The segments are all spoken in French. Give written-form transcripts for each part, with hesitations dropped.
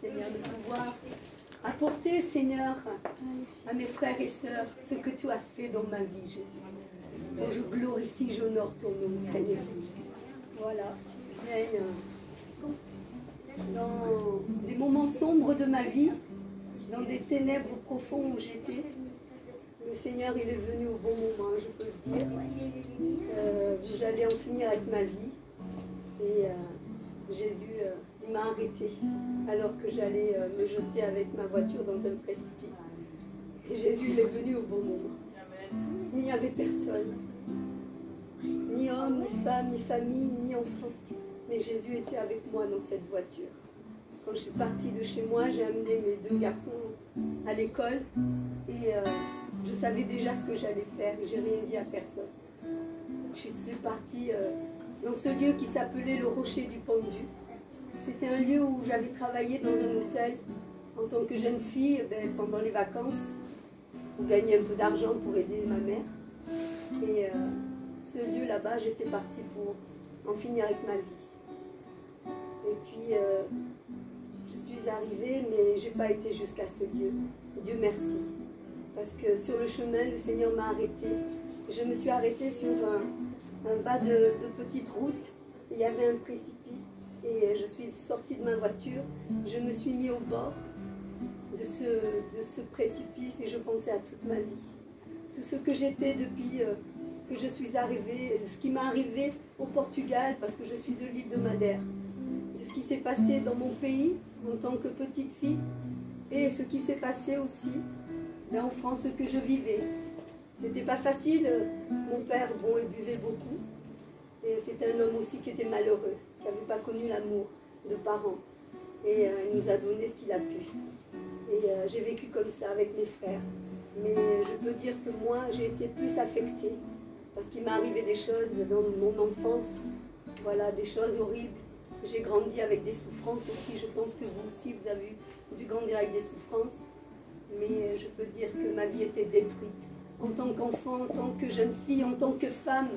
Seigneur, de pouvoir apporter, Seigneur, à mes frères et sœurs ce que tu as fait dans ma vie, Jésus. Oh, je glorifie, j'honore ton nom, Seigneur. Voilà, dans des moments sombres de ma vie, dans des ténèbres profondes où j'étais, le Seigneur, il est venu au bon moment, je peux le dire. J'allais en finir avec ma vie. Et Jésus, il m'a arrêté alors que j'allais me jeter avec ma voiture dans un précipice. Et Jésus, il est venu au bon moment. Il n'y avait personne. Ni homme, ni femme, ni famille, ni enfant. Mais Jésus était avec moi dans cette voiture. Quand je suis partie de chez moi, j'ai amené mes deux garçons à l'école. Et je savais déjà ce que j'allais faire. Et je n'ai rien dit à personne. Je suis partie dans ce lieu qui s'appelait le Rocher du Pendu. C'était un lieu où j'avais travaillé dans un hôtel en tant que jeune fille pendant les vacances pour gagner un peu d'argent pour aider ma mère. Et ce lieu là-bas, j'étais partie pour en finir avec ma vie. Et puis, je suis arrivée, mais je n'ai pas été jusqu'à ce lieu. Dieu merci. Parce que sur le chemin, le Seigneur m'a arrêtée. Je me suis arrêtée sur un bas de petite route. Il y avait un précipice. Et je suis sortie de ma voiture. Je me suis mis au bord de ce précipice et je pensais à toute ma vie. Tout ce que j'étais depuis que je suis arrivée, de ce qui m'est arrivé au Portugal, parce que je suis de l'île de Madère, de ce qui s'est passé dans mon pays en tant que petite fille, et ce qui s'est passé aussi en France, ce que je vivais. C'était pas facile. Mon père, bon, il buvait beaucoup. Et c'était un homme aussi qui était malheureux, qui n'avait pas connu l'amour de parents. Et il nous a donné ce qu'il a pu. Et j'ai vécu comme ça avec mes frères. Mais je peux dire que moi, j'ai été plus affectée. Parce qu'il m'est arrivé des choses dans mon enfance. Voilà, des choses horribles. J'ai grandi avec des souffrances aussi. Je pense que vous aussi, vous avez dû grandir avec des souffrances. Mais je peux dire que ma vie était détruite. En tant qu'enfant, en tant que jeune fille, en tant que femme,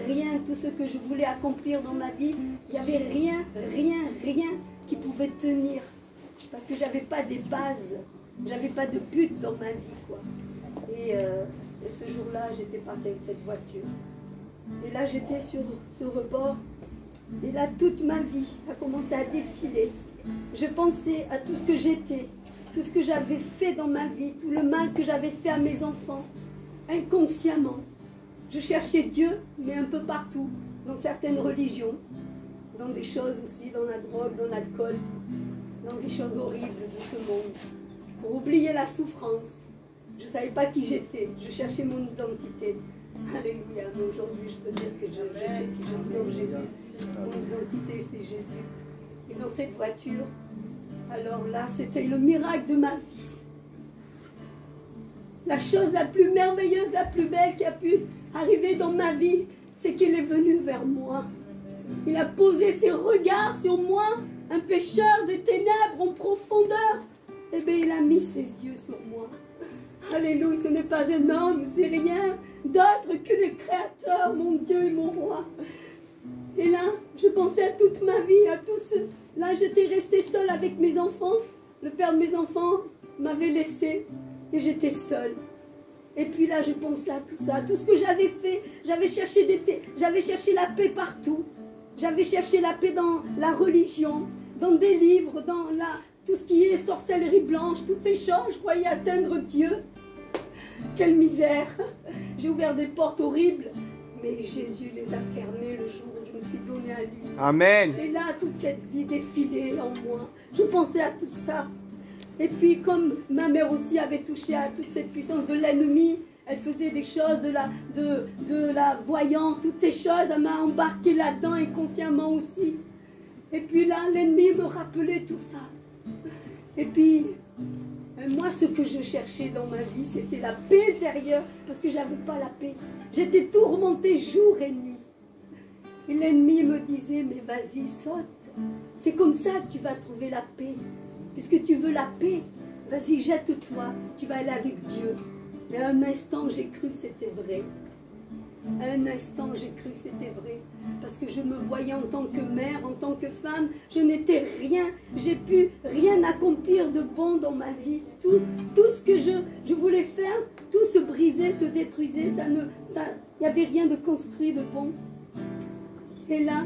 rien, tout ce que je voulais accomplir dans ma vie, il n'y avait rien qui pouvait tenir. Parce que je n'avais pas des bases, je n'avais pas de but dans ma vie, quoi. Et ce jour-là, j'étais partie avec cette voiture. Et là, j'étais sur ce rebord. Et là, toute ma vie a commencé à défiler. Je pensais à tout ce que j'étais, tout ce que j'avais fait dans ma vie, tout le mal que j'avais fait à mes enfants. Inconsciemment, je cherchais Dieu, mais un peu partout, dans certaines religions, dans des choses aussi, dans la drogue, dans l'alcool, dans des choses horribles de ce monde, pour oublier la souffrance. Je ne savais pas qui j'étais, je cherchais mon identité. Alléluia, mais aujourd'hui je peux dire que je sais qui je suis en Jésus. Mon identité c'est Jésus. Et dans cette voiture, alors là, c'était le miracle de ma vie. La chose la plus merveilleuse, la plus belle qui a pu arriver dans ma vie, c'est qu'il est venu vers moi. Il a posé ses regards sur moi, un pécheur des ténèbres en profondeur. Et bien, il a mis ses yeux sur moi. Alléluia, ce n'est pas un homme, c'est rien d'autre que le Créateur, mon Dieu et mon Roi. Et là, je pensais à toute ma vie, à tout ce... Là, j'étais restée seule avec mes enfants. Le père de mes enfants m'avait laissée. Et j'étais seule. Et puis là, je pensais à tout ça, à tout ce que j'avais fait. J'avais cherché la paix partout. J'avais cherché la paix dans la religion, dans des livres, dans tout ce qui est sorcellerie blanche, toutes ces choses. Je croyais atteindre Dieu. Quelle misère! J'ai ouvert des portes horribles. Mais Jésus les a fermées le jour où je me suis donnée à lui. Amen. Et là, toute cette vie défilait en moi. Je pensais à tout ça. Et puis, comme ma mère aussi avait touché à toute cette puissance de l'ennemi, elle faisait des choses de la voyance, toutes ces choses, elle m'a embarqué là-dedans inconsciemment aussi. Et puis là, l'ennemi me rappelait tout ça. Et puis, moi, ce que je cherchais dans ma vie, c'était la paix intérieure, parce que je n'avais pas la paix. J'étais tourmentée jour et nuit. Et l'ennemi me disait, mais vas-y, saute. C'est comme ça que tu vas trouver la paix. Puisque tu veux la paix, vas-y, jette-toi, tu vas aller avec Dieu. Et à un instant, j'ai cru que c'était vrai. À un instant, j'ai cru que c'était vrai. Parce que je me voyais en tant que mère, en tant que femme. Je n'étais rien. J'ai pu rien accomplir de bon dans ma vie. Tout ce que je voulais faire, tout se brisait, se détruisait. Il n'y avait rien de construit de bon. Et là,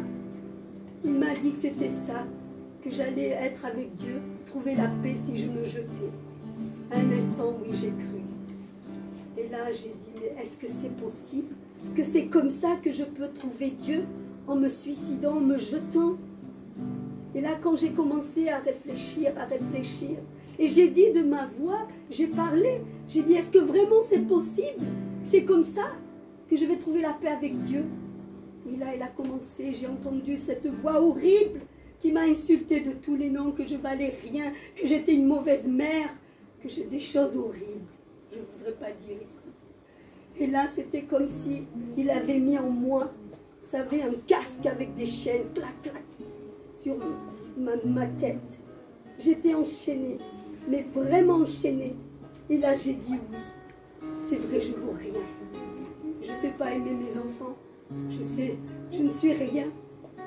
il m'a dit que c'était ça, que j'allais être avec Dieu, trouver la paix si je me jetais. À un instant, oui, j'ai cru. Et là, j'ai dit, mais est-ce que c'est possible? Que c'est comme ça que je peux trouver Dieu? En me suicidant, en me jetant? Et là, quand j'ai commencé à réfléchir, et j'ai dit de ma voix, j'ai parlé, j'ai dit, est-ce que vraiment c'est possible? C'est comme ça que je vais trouver la paix avec Dieu? Et là, elle a commencé, j'ai entendu cette voix horrible qui m'a insulté de tous les noms, que je valais rien, que j'étais une mauvaise mère, que j'ai des choses horribles. Je ne voudrais pas dire ici. Et là, c'était comme si il avait mis en moi, vous savez, un casque avec des chaînes, clac, clac, sur ma tête. J'étais enchaînée, mais vraiment enchaînée. Et là, j'ai dit oui, c'est vrai, je ne vaux rien. Je ne sais pas aimer mes enfants. Je sais, je ne suis rien.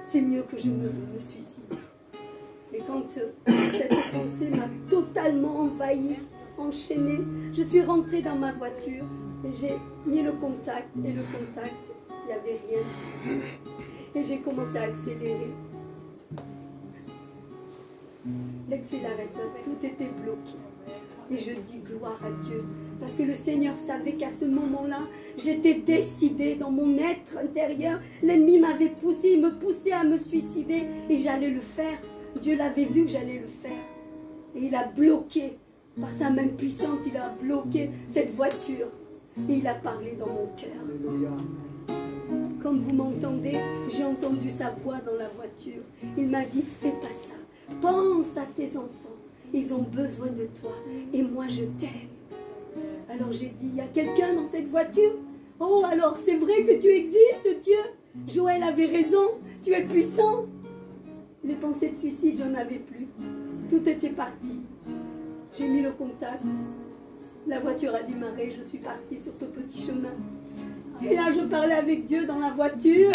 C'est mieux que je me suicide. Et quand cette pensée m'a totalement envahie, enchaînée, je suis rentrée dans ma voiture et j'ai mis le contact. Et le contact, il n'y avait rien. Et j'ai commencé à accélérer. L'accélérateur, tout était bloqué. Et je dis gloire à Dieu. Parce que le Seigneur savait qu'à ce moment-là, j'étais décidée dans mon être intérieur. L'ennemi m'avait poussé, il me poussait à me suicider. Et j'allais le faire. Dieu l'avait vu que j'allais le faire. Et il a bloqué, par sa main puissante, il a bloqué cette voiture. Et il a parlé dans mon cœur. Quand vous m'entendez, j'ai entendu sa voix dans la voiture. Il m'a dit, fais pas ça. Pense à tes enfants. Ils ont besoin de toi. Et moi, je t'aime. Alors j'ai dit, il y a quelqu'un dans cette voiture? Oh, alors c'est vrai que tu existes, Dieu. Joël avait raison. Tu es puissant. Les pensées de suicide, j'en avais plus. Tout était parti. J'ai mis le contact. La voiture a démarré. Je suis partie sur ce petit chemin. Et là, je parlais avec Dieu dans la voiture.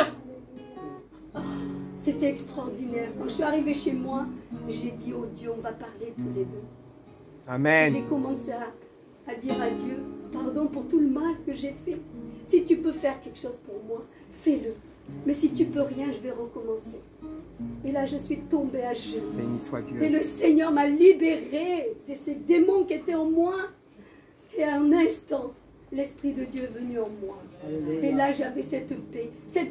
C'était extraordinaire. Quand je suis arrivée chez moi, j'ai dit, oh Dieu, on va parler tous les deux. Amen. J'ai commencé à dire à Dieu, pardon pour tout le mal que j'ai fait. Si tu peux faire quelque chose pour moi, fais-le. Mais si tu peux rien, je vais recommencer. Et là, je suis tombée à genoux. Béni soit Dieu. Et le Seigneur m'a libérée de ces démons qui étaient en moi. Et à un instant, l'Esprit de Dieu est venu en moi. Alléluia. Et là, j'avais cette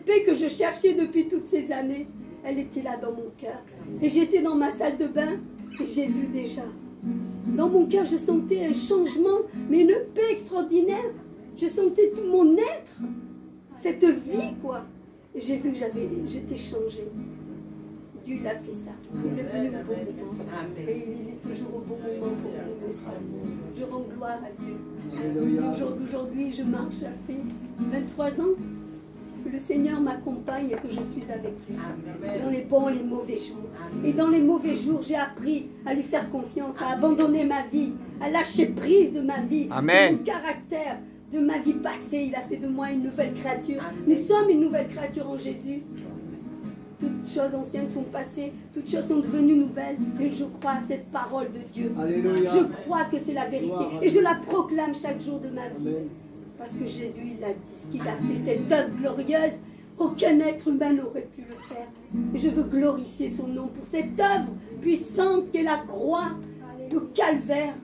paix que je cherchais depuis toutes ces années. Elle était là dans mon cœur. Et j'étais dans ma salle de bain et j'ai vu déjà. Dans mon cœur, je sentais un changement, mais une paix extraordinaire. Je sentais tout mon être, cette vie, quoi. Et j'ai vu que j'étais changée. Dieu, il a fait ça. Il est venu au bon moment. Et il est toujours au bon moment pour nous, n'est-ce pas? Je rends gloire à Dieu. Aujourd'hui, je marche, ça fait 23 ans que le Seigneur m'accompagne et que je suis avec lui. Dans les bons et les mauvais jours. Et dans les mauvais jours, j'ai appris à lui faire confiance, à abandonner ma vie, à lâcher prise de ma vie, Amen. de mon caractère, de ma vie passée. Il a fait de moi une nouvelle créature. Nous sommes une nouvelle créature en Jésus. Toutes choses anciennes sont passées, toutes choses sont devenues nouvelles. Et je crois à cette parole de Dieu. Alléluia. Je crois que c'est la vérité. Et je la proclame chaque jour de ma vie. Amen. Parce que Jésus, il a dit ce qu'il a fait, cette œuvre glorieuse. Aucun être humain n'aurait pu le faire. Et je veux glorifier son nom pour cette œuvre puissante qu'est la croix, le calvaire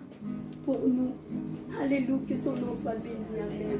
pour nous. Alléluia, que son nom soit béni. Amen.